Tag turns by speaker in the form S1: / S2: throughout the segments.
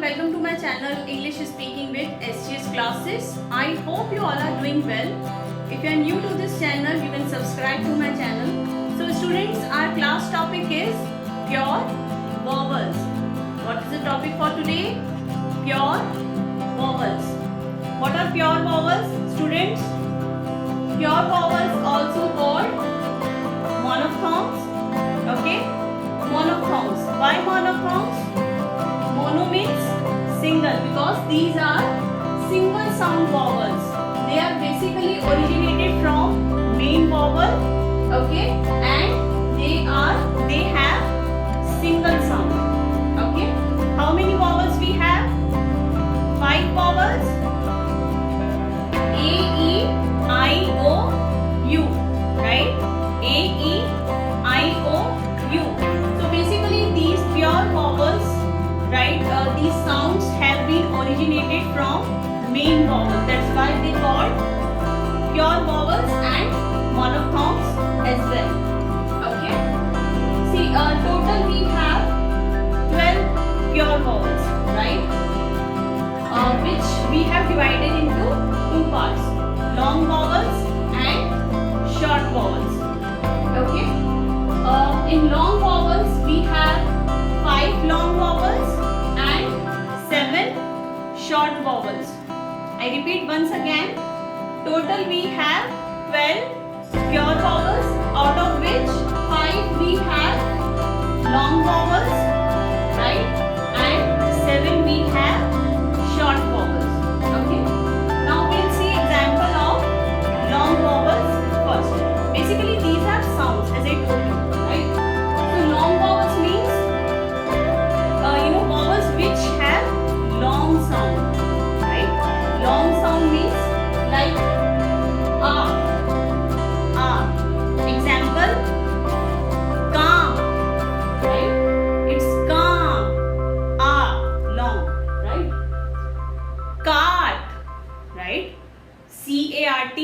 S1: welcome to my channel English Speaking with SGS classes. I hope you all are doing well. If you are new to this channel, you can subscribe to my channel. So students, our class topic is Pure Vowels. What is the topic for today? Pure Vowels. What are pure vowels, students? Pure vowels also called monophthongs. Okay? Monophthongs. Why monophthongs? Mono means single because these are single sound vowels. They are basically originated from main vowel, okay, and they have single sound. Okay, how many vowels we have? 5 vowels: A, E, I, O, U. Right? A, E, I, O, U. So basically these pure vowels, right, these sounds have been originated from main vowel. That's why they called pure vowels and monophthongs as well. Okay. See, total we have 12 pure vowels, right, which we have divided into 2 parts: long vowels and short vowels. Okay. In long vowels we have 5 long vowels and 7 short vowels. I repeat once again. Total we have 12 pure vowels, out of which 5 we have long vowels, right, and 7 we have short vowels. Okay. Now we'll see example of long vowels first. Basically these are sounds, as I told you, right? So long vowels means vowels which have long sound, right? Long sound means like example, calm, right? It's calm, long, right? Cart, right? C-A-R-T,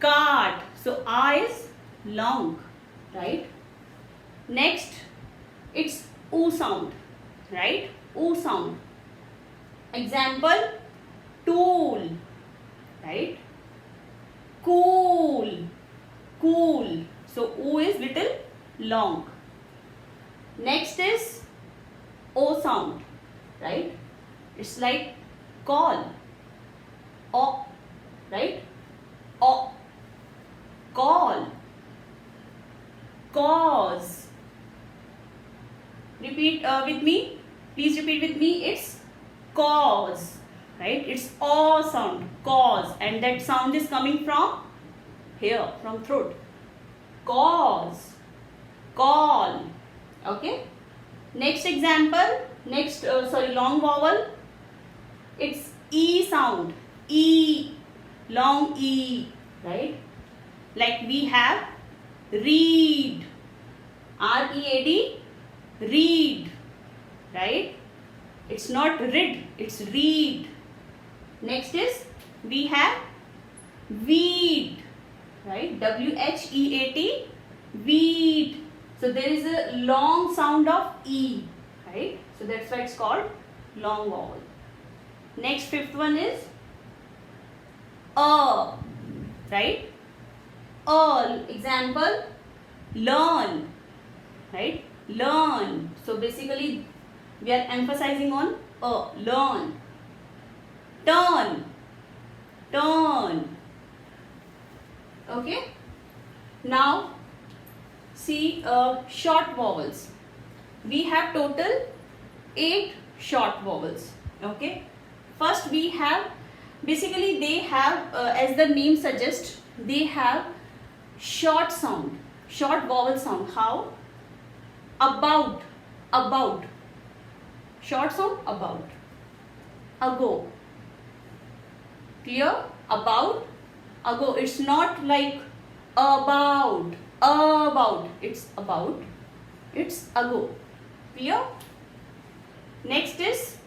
S1: cart. So is long, right? Next, it's oo sound, right? Oo sound. Example, tool, right? Cool, cool. So oo is little long. Next is o sound, right? It's like call, o, right? O, call, cause. Repeat with me. Please repeat with me. It's cause, right? It's o sound, cause, and that sound is coming from here, from throat. Cause, call. Okay. Next example. Next, long vowel. It's e sound, e, long e, right? Like we have read, R-E-A-D, read, right? It's not read, it's read. Next is we have weed, right? W-H-E-A-T, weed. So there is a long sound of E, right? So that's why it's called long vowel. Next, 5th one is right? Example, learn, right? Learn. So basically we are emphasizing on learn. Turn, turn. Okay. Now see short vowels. We have total 8 short vowels. Okay. First we have, basically they have, as the name suggests, they have short sound, short vowel sound. How? About, about. Short sound, about. Ago. Clear? About, ago. It's not like about, it's about, it's ago. Clear? Next is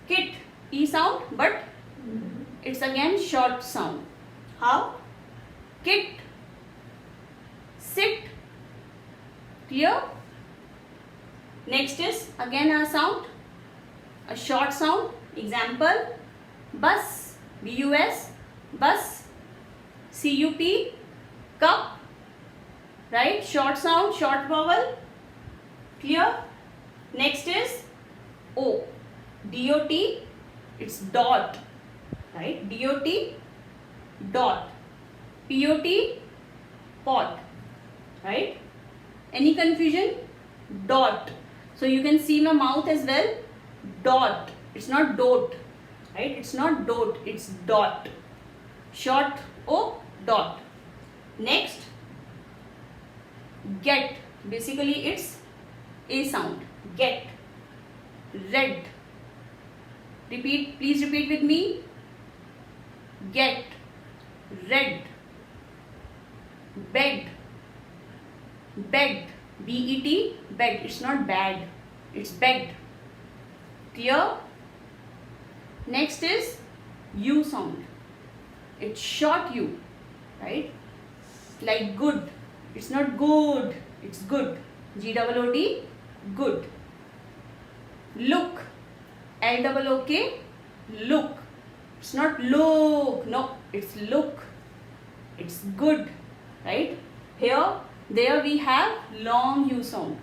S1: kit, E sound, but it's again short sound. How? Kit, sit. Clear? Next is again a sound A short sound, example, bus, bus, bus, cup, cup, right? Short sound, short vowel, clear? Next is O, dot, it's dot, right? Dot, dot, pot, pot, right? Any confusion? Dot. So you can see my mouth as well. Dot. It's not dot, right? It's not dot, it's dot. Short O, dot. Next, get. Basically it's A sound. Get. Red. Repeat, please repeat with me. Get. Red. Bed. Bed. B-E-D. Bed. It's not bad. It's bed. Clear? Next is U sound. It's short U. Right? Like good. It's not good. It's good. G-O-O-D. Good. Look. L-O-O-K. Look. It's not look. No. It's look. It's good. Right? Here, there we have long U sound.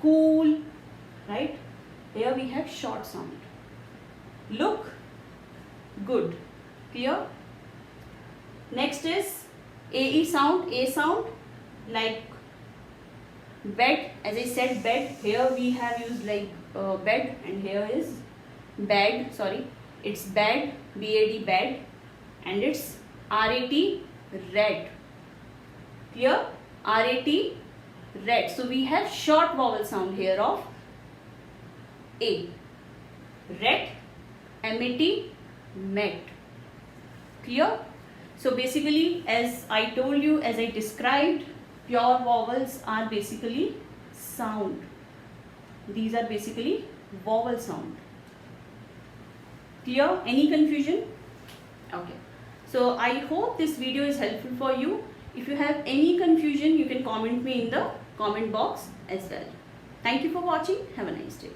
S1: Cool. Right? Here we have short sound. Look. Good. Clear? Next is AE sound. A sound. Like bed. As I said bed. Here we have used like bed. And here is bed. Sorry. It's bed. B-A-D. Bed. And it's R-A-T. Red. Clear? R-A-T. Red. So we have short vowel sound here of A. Red. M-A-T. Met. Clear? So basically, as I told you, as I described, pure vowels are basically sound. These are basically vowel sound. Clear? Any confusion? Okay. So I hope this video is helpful for you. If you have any confusion, you can comment me in the comment box as well. Thank you for watching. Have a nice day.